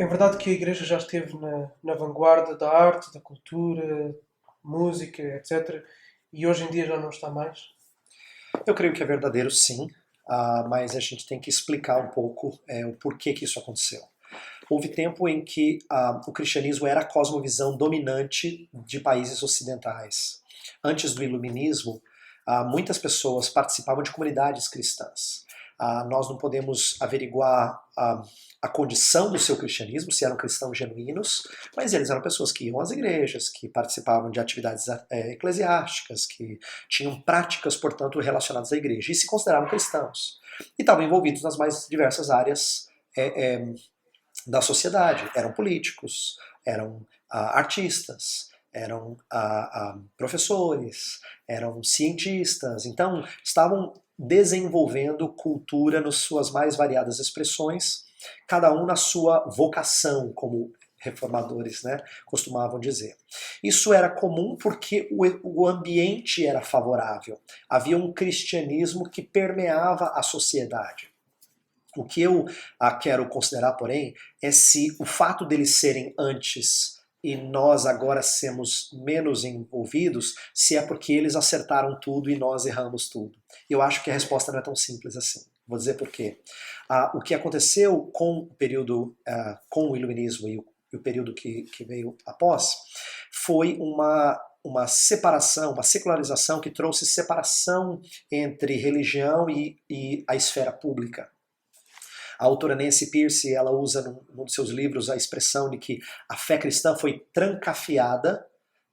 É verdade que a Igreja já esteve na vanguarda da arte, da cultura, música, etc. E hoje em dia já não está mais. Eu creio que é verdadeiro, sim, mas a gente tem que explicar um pouco o porquê que isso aconteceu. Houve tempo em que o cristianismo era a cosmovisão dominante de países ocidentais. Antes do iluminismo, muitas pessoas participavam de comunidades cristãs. Nós não podemos averiguar a condição do seu cristianismo, se eram cristãos genuínos, mas eles eram pessoas que iam às igrejas, que participavam de atividades eclesiásticas, que tinham práticas, portanto, relacionadas à igreja, e se consideravam cristãos. E estavam envolvidos nas mais diversas áreas da sociedade. Eram políticos, eram artistas, eram professores, eram cientistas. Então, estavam desenvolvendo cultura nas suas mais variadas expressões, cada um na sua vocação, como reformadores, né, costumavam dizer. Isso era comum porque o ambiente era favorável. Havia um cristianismo que permeava a sociedade. O que eu quero considerar, porém, é se o fato deles serem antes e nós agora sermos menos envolvidos, se é porque eles acertaram tudo e nós erramos tudo. Eu acho que a resposta não é tão simples assim. Vou dizer por quê. O que aconteceu com o período, com o iluminismo e o período que veio após, foi uma separação, uma secularização que trouxe separação entre religião e a esfera pública. A autora Nancy Pearce, ela usa num dos seus livros a expressão de que a fé cristã foi trancafiada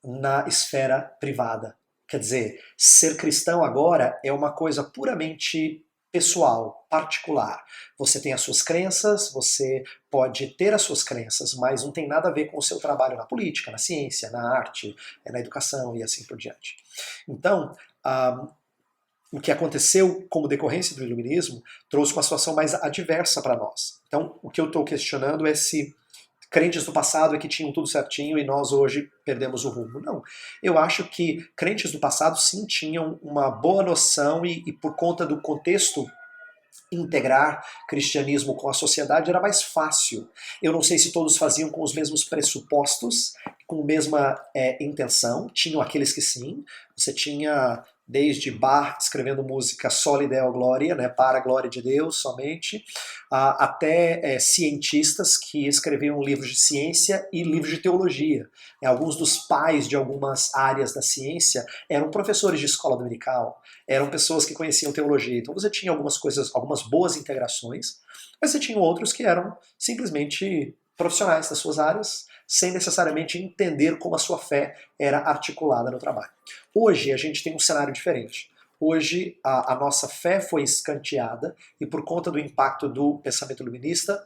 na esfera privada. Quer dizer, ser cristão agora é uma coisa puramente pessoal, particular. Você tem as suas crenças, você pode ter as suas crenças, mas não tem nada a ver com o seu trabalho na política, na ciência, na arte, na educação e assim por diante. Então, o que aconteceu como decorrência do iluminismo trouxe uma situação mais adversa para nós. Então, o que eu estou questionando é se crentes do passado é que tinham tudo certinho e nós hoje perdemos o rumo. Não. Eu acho que crentes do passado sim tinham uma boa noção e por conta do contexto integrar cristianismo com a sociedade era mais fácil. Eu não sei se todos faziam com os mesmos pressupostos, com a mesma intenção. Tinham aqueles que sim. Você tinha desde Bach escrevendo música Soli Deo Gloria, né, para a glória de Deus somente, até cientistas que escreviam livros de ciência e livros de teologia. Alguns dos pais de algumas áreas da ciência eram professores de escola dominical, eram pessoas que conheciam teologia. Então você tinha algumas coisas, algumas boas integrações, mas você tinha outros que eram simplesmente profissionais das suas áreas, sem necessariamente entender como a sua fé era articulada no trabalho. Hoje a gente tem um cenário diferente. Hoje a nossa fé foi escanteada e por conta do impacto do pensamento iluminista,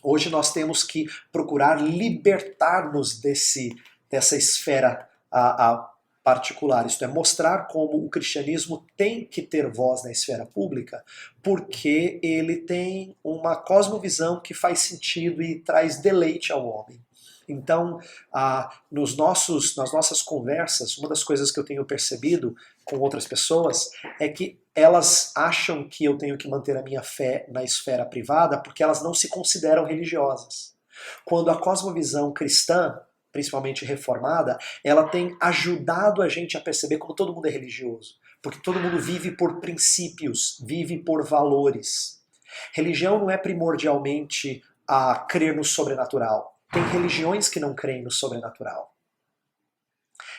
hoje nós temos que procurar libertar-nos dessa esfera particular, isto é, mostrar como o cristianismo tem que ter voz na esfera pública, porque ele tem uma cosmovisão que faz sentido e traz deleite ao homem. Então, nas nossas conversas, uma das coisas que eu tenho percebido com outras pessoas é que elas acham que eu tenho que manter a minha fé na esfera privada porque elas não se consideram religiosas. Quando a cosmovisão cristã, principalmente reformada, ela tem ajudado a gente a perceber como todo mundo é religioso. Porque todo mundo vive por princípios, vive por valores. Religião não é primordialmente a crer no sobrenatural. Tem religiões que não creem no sobrenatural.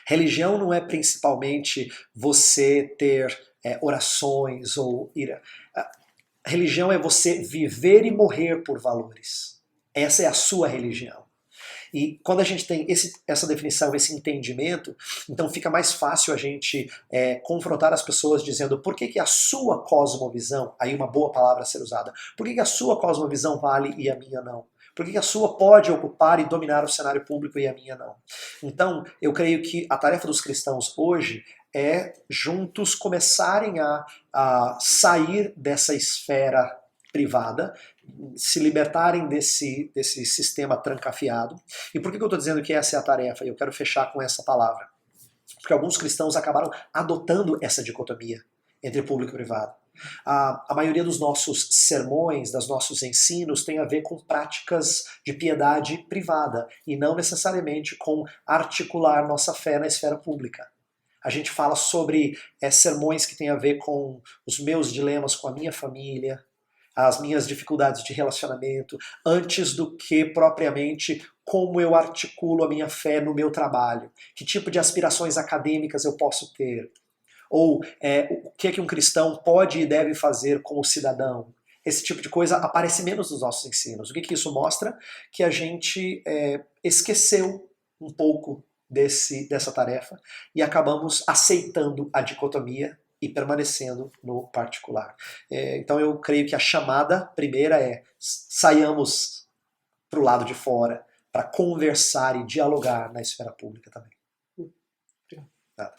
Religião não é principalmente você ter orações ou ir. Religião é você viver e morrer por valores. Essa é a sua religião. E quando a gente tem essa definição, esse entendimento, então fica mais fácil a gente confrontar as pessoas dizendo por que a sua cosmovisão, aí uma boa palavra a ser usada, por que a sua cosmovisão vale e a minha não? Por que a sua pode ocupar e dominar o cenário público e a minha não? Então, eu creio que a tarefa dos cristãos hoje é juntos começarem a sair dessa esfera privada, se libertarem desse sistema trancafiado. E por que eu estou dizendo que essa é a tarefa? E eu quero fechar com essa palavra. Porque alguns cristãos acabaram adotando essa dicotomia entre público e privado. A maioria dos nossos sermões, dos nossos ensinos, tem a ver com práticas de piedade privada e não necessariamente com articular nossa fé na esfera pública. A gente fala sobre sermões que têm a ver com os meus dilemas com a minha família, as minhas dificuldades de relacionamento, antes do que propriamente como eu articulo a minha fé no meu trabalho, que tipo de aspirações acadêmicas eu posso ter, ou o que é que um cristão pode e deve fazer como cidadão. Esse tipo de coisa aparece menos nos nossos ensinos. O que isso mostra? Que a gente esqueceu um pouco dessa tarefa e acabamos aceitando a dicotomia e permanecendo no particular. Então eu creio que a chamada primeira é saiamos para o lado de fora para conversar e dialogar na esfera pública também. Obrigado. Nada.